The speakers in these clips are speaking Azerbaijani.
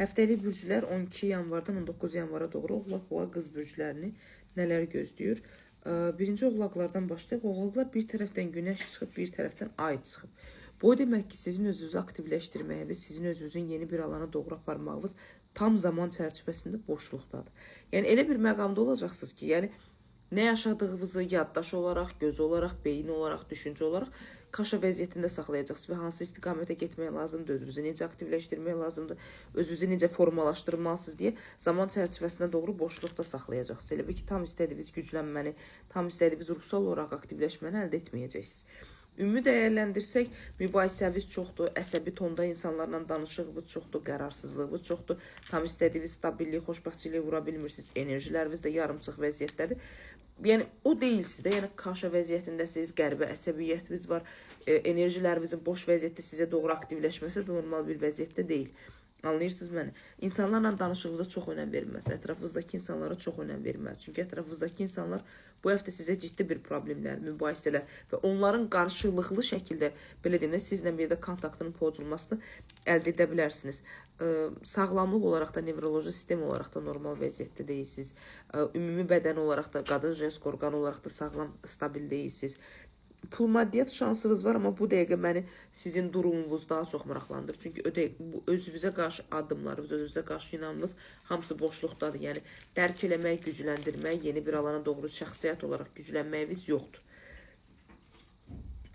Həftəlik bürclər 12 yanvardan 19 yanvara doğru Oğlaq Boğa qız bürclərini nələr gözləyir? Birinci oğlaqlardan başlayaq. Oğlaqlar bir tərəfdən günəş çıxıb, bir tərəfdən ay çıxıb. Bu o demək ki, sizin özünüzü aktivləşdirməyiniz, sizin özünüzün yeni bir alana doğru aparmağınız tam zaman çərçivəsində boşluqdadır. Yəni elə bir məqamda olacaqsınız ki, yəni nə yaşadığınızı yaddaş olaraq, göz olaraq, beyin olaraq, düşüncə olaraq kaşa vəziyyətində saxlayacaqsınız və hansı istiqamətə getmək lazımdır, özünüzü necə aktivləşdirmək lazımdır, özünüzü necə formalaşdırmalısınız deyə zaman çərçivəsinə doğru boşluqda saxlayacaqsınız. Elə bir ki, tam istədiyiniz güclənməni, tam istədiyiniz ruhsal olaraq aktivləşməni əldə etməyəcəksiniz. Ümumi dəyərləndirsək, mübahisəviz çoxdur, əsəbi tonda insanlarla danışığınız çoxdur, qərarsızlığınız çoxdur, tam istədiyiniz stabillik, xoşbəxtçiliyi vura bilmirsiniz, enerjiləriniz də yarımçıq vəziyyətdədir. Yəni, o deyilsiniz də, yəni kaşa vəziyyətindəsiniz, qəribə əsəbiyyətiniz var, enerjilərinizin boş vəziyyətdə sizə doğru aktivləşməsi də normal bir vəziyyətdə deyil. Anlayırsınız məni? İnsanlarla danışığınıza çox önəm verilməsi, ətrafınızdakı insanlara çox önəm verilməsi. Çünki ətrafınızdakı insanlar bu həftə sizə ciddi bir problemlər, mübahisələr və onların qarşılıqlı şəkildə, belə deyim də, sizlə bir də kontaktının pozulmasını əldə edə bilərsiniz. Sağlamlıq olaraq da, nevroloji sistem olaraq da normal vəziyyətdə deyilsiniz. Ümumi bədən olaraq da, qadın jensk orqan olaraq da sağlam, stabil deyilsiniz. Pul maddiyyat şansınız var, amma bu dəqiqə məni sizin durumunuz daha çox maraqlandırır. Çünki özünüzə qarşı addımlarınız, özünüzə qarşı inanınız hamısı boşluqdadır. Yəni, dərk eləmək, gücləndirmək, yeni bir alana doğru şəxsiyyət olaraq güclənməyiniz yoxdur.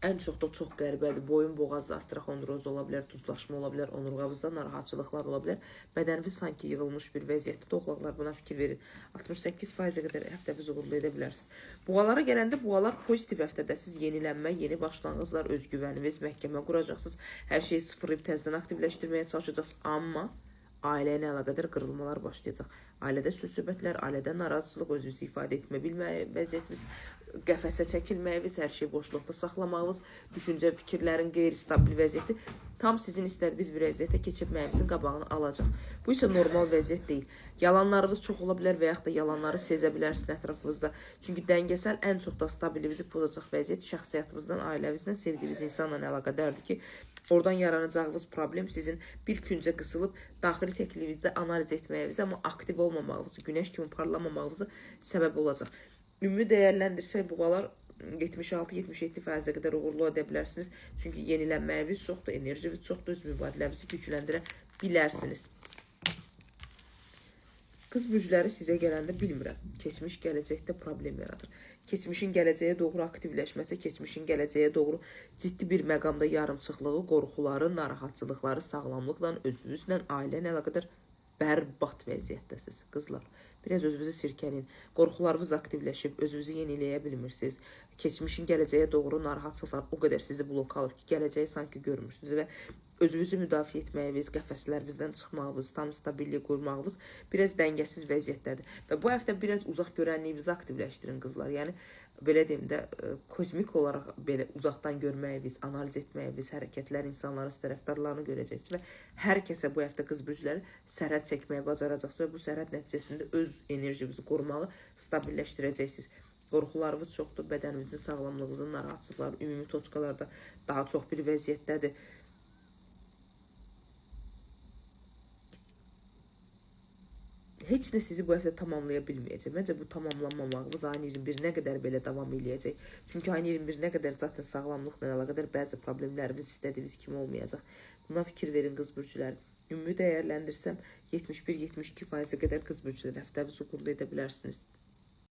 Ən çox da çox qəribədir. Boyun boğazda astraxondroz ola bilər, duzlaşma ola bilər, onurğavızda narahatçılıqlar ola bilər. Bədəniniz sanki yığılmış bir vəziyyətdə. Oğlaqlar buna fikir verir. 68%-ə qədər həftəviz uğurlu edə bilərsiniz. Buğalara gələndə buğalar pozitiv həftədəsiz yenilənmə, yeni başlanğıclar, özgüvəniniz, məhkəmə quracaqsınız. Hər şeyi sıfırlayıb təzədən aktivləşdirməyə çalışacaqsınız. Amma ailə ilə əlaqədar qırılmalar başlayacaq. Ailədə söz-söhbətlər, ailədə narazıçılıq, özünüzü ifadə etmə bilməyi, vəziyyətiniz, qəfəsə çəkilməyiniz, hər şey boşluqda saxlamağınız, düşüncə, fikirlərin qeyri-stabil vəziyyəti tam sizin istədiyiniz bir vəziyyətə keçirməyinizin qabağını alacaq. Bu isə normal vəziyyət deyil. Yalanlarınız çox ola bilər və yaxud da yalanları sezə bilərsiniz ətrafınızda. Çünki dəngəsəl ən çox da stabilinizi pozacaq vəziyyət şəxsiyyətinizdən, ailəvinizdən, sevdiyiniz insanla əlaqədardır ki, oradan yaranacağınız problem sizin bir küncə qısılıb daxili təklifinizdə analiz etməyiniz, amma aktiv olmamağınızı, günəş kimi parlamamağınızı səbəb olacaq. Ümumi dəyərləndirsək, buğalar 76-77%-ə qədər uğurlu edə bilərsiniz. Çünki yenilənməyiniz çoxdur, enerjiniz çoxdur, öz mübadiləyinizi gücləndirə bilərsiniz. Qız bürcləri sizə gələndə bilmirəm, keçmiş gələcəkdə problem yaradır. Keçmişin gələcəyə doğru aktivləşməsi, keçmişin gələcəyə doğru ciddi bir məqamda yarımçıqlığı, qorxuları, narahatçılıqları, sağlamlıqla, özünüzlə, ailə ilə əlaqədar bərbad vəziyyətdəsiz, qızlar. Biraz özünüzü sirkəlin, qorxularınız aktivləşib, özünüzü yeniləyə bilmirsiniz. Keçmişin gələcəyə doğru narahatçılıqlar o qədər sizi blok alır ki, gələcəyi sanki görmürsünüz və özünüzü müdafiə etməyiniz, qəfəslərinizdən çıxmağınız, tam stabillik qurmağınız biraz dəngəsiz vəziyyətdədir. Və bu həftə biraz uzaq görənliyinizi aktivləşdirin, qızlar. Yəni, belə deyim də, kozmik olaraq belə uzaqdan görməyiniz, analiz etməyiniz, hərəkətlər, insanların tərəfdarlarını görəcəksiniz və hər kəsə bu həftə qız bürcləri sərhəd çəkməyə bacaracaqsınız və bu sərhəd nəticəsində öz enerjinizi qorumağı stabilləşdirəcəksiniz. Qorxularınız çoxdur, bədəninizin sağlamlığınızın narahatçılıqları, ümumi toçkalarda daha çox bir vəziyyətdədir. Heç də sizi bu həftə tamamlaya bilməyəcək. Məncə bu tamamlanmamağınız ayın 21-nə qədər belə davam eləyəcək. Çünki ayın 21-nə qədər zaten sağlamlıqla əlaqədar bəzi problemləriniz istədiyiniz kimi olmayacaq. Buna fikir verin qız bürcləri. Ümumi dəyərləndirsəm 71-72%-ə qədər qız bürcləri həftəviz uğurlu edə bilərsiniz.